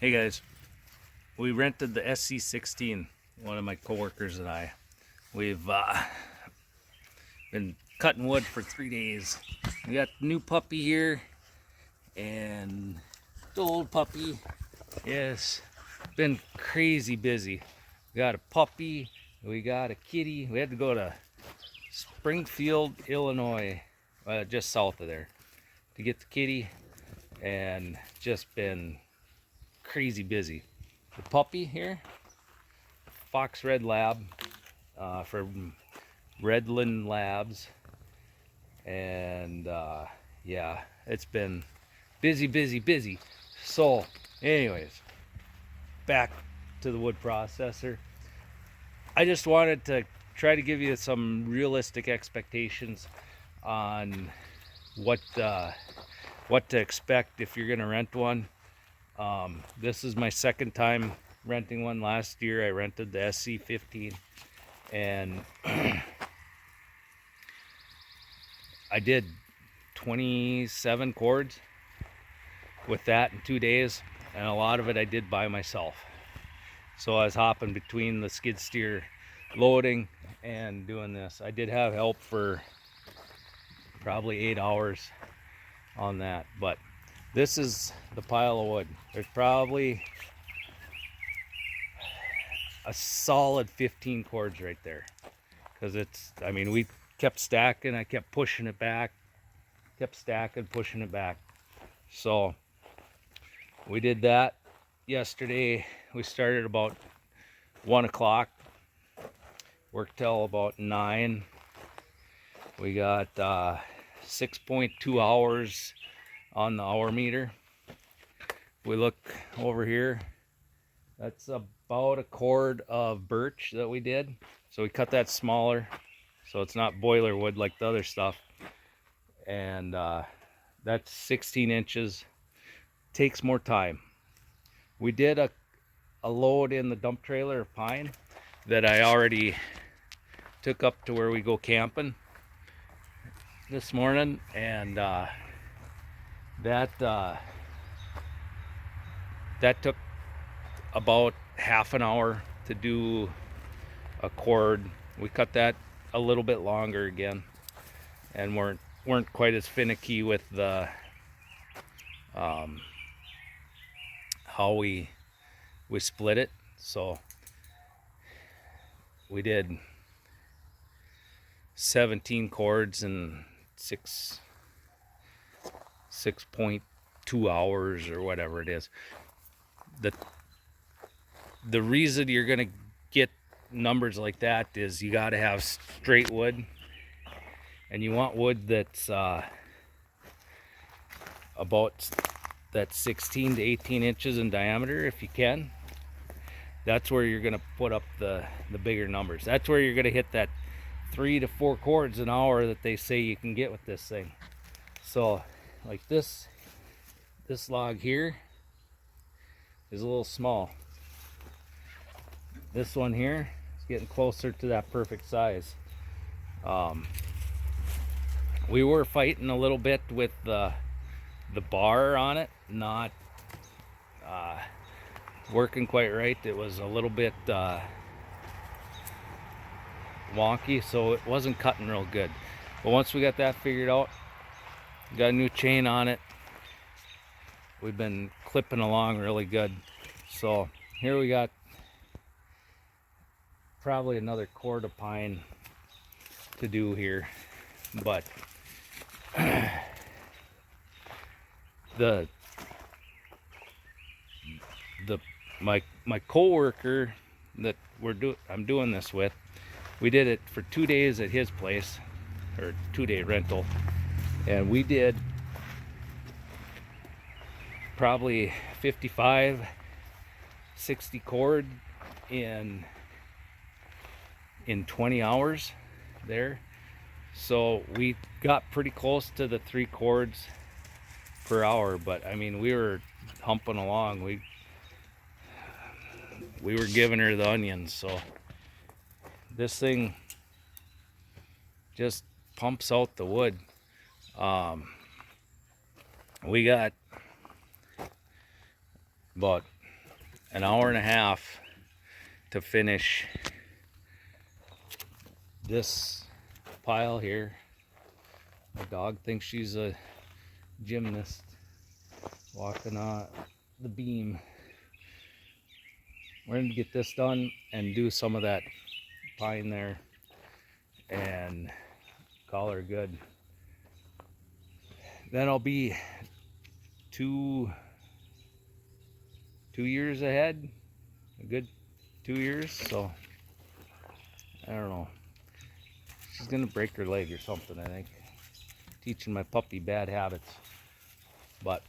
Hey guys, we rented the SC16, one of my coworkers and I. We've been cutting wood for 3 days. We got the new puppy here and the old puppy. Yes, been crazy busy. We got a puppy, we got a kitty. We had to go to Springfield, Illinois, just south of there, to get the kitty, and just been crazy busy. The puppy here, Fox Red Lab, from Redland Labs, and yeah, it's been busy. So anyways, back to the wood processor. I just wanted to try to give you some realistic expectations on what to expect if you're gonna rent one. This is my second time renting one. Last year I rented the SC15, and I did 27 cords with that in 2 days, and a lot of it I did by myself. So I was hopping between the skid steer loading and doing this. I did have help for probably 8 hours on that, but this is the pile of wood. There's probably a solid 15 cords right there, because we kept stacking. I kept pushing it back, pushing it back. So we did that yesterday. We started about 1 o'clock, worked till about 9. We got 6.2 hours on the hour meter. We look over here, that's about a cord of birch that we did. So we cut that smaller, so it's not boiler wood like the other stuff. And that's 16 inches. Takes more time. We did a load in the dump trailer of pine that I already took up to where we go camping this morning, and that took about half an hour to do a cord. We cut that a little bit longer again, and weren't quite as finicky with the how we split it. So we did 17 cords in 6.2 hours or whatever it is. The reason you're gonna get numbers like that is you got to have straight wood, and you want wood that's about that 16 to 18 inches in diameter if you can. That's where you're gonna put up the bigger numbers. That's where you're gonna hit that 3 to 4 cords an hour that they say you can get with this thing. So like this log here is a little small. This one here is getting closer to that perfect size. We were fighting a little bit with the bar on it, not working quite right. It was a little bit wonky, so it wasn't cutting real good. But once we got that figured out, got a new chain on it, we've been clipping along really good. So here we got probably another cord of pine to do here, but my coworker that I'm doing this with, we did it for 2 days at his place, or 2-day rental, and we did probably 55-60 cord in 20 hours there. So we got pretty close to the 3 cords per hour, but I mean, we were humping along. We were giving her the onions. So this thing just pumps out the wood. We got about an hour and a half to finish this pile here. My dog thinks she's a gymnast walking on the beam. We're going to get this done and do some of that pine there and call her good. Then I'll be two years ahead, a good 2 years. So I don't know, she's gonna break her leg or something, I think, teaching my puppy bad habits. But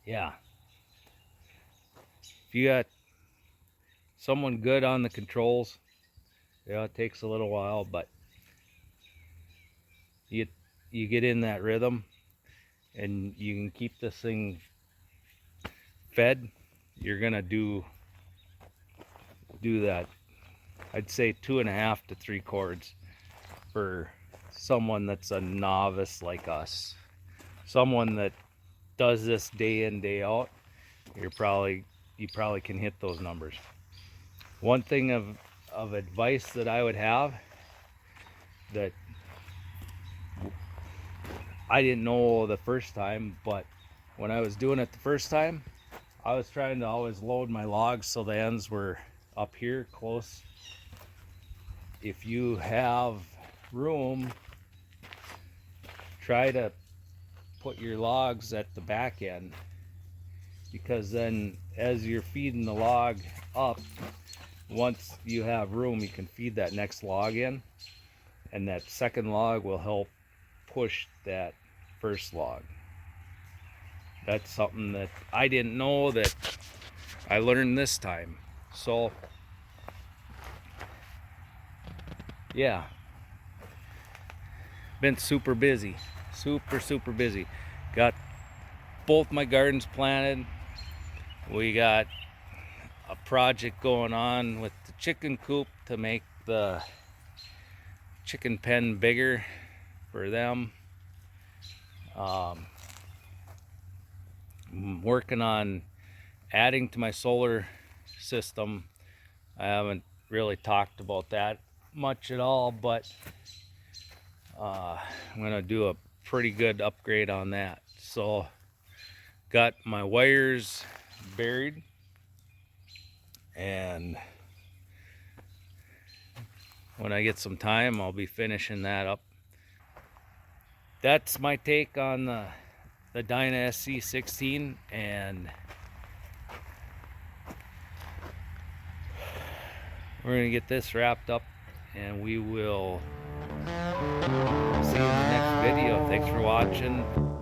yeah, if you got someone good on the controls, yeah, it takes a little while, but you get in that rhythm and you can keep this thing fed, you're gonna do that. I'd say 2.5 to 3 cords for someone that's a novice like us. Someone that does this day in, day out, you probably can hit those numbers. One thing of advice that I would have that I didn't know the first time, but when I was doing it the first time, I was trying to always load my logs so the ends were up here close. If you have room, try to put your logs at the back end, because then as you're feeding the log up, once you have room, you can feed that next log in, and that second log will help push that first log. That's something that I didn't know that I learned this time. So yeah, been super busy, super busy. Got both my gardens planted. We got a project going on with the chicken coop to make the chicken pen bigger for them. I'm working on adding to my solar system. I haven't really talked about that much at all, but I'm gonna do a pretty good upgrade on that. So got my wires buried, and when I get some time, I'll be finishing that up. That's my take on the Dyna SC16, and we're gonna get this wrapped up, and we will see you in the next video. Thanks for watching.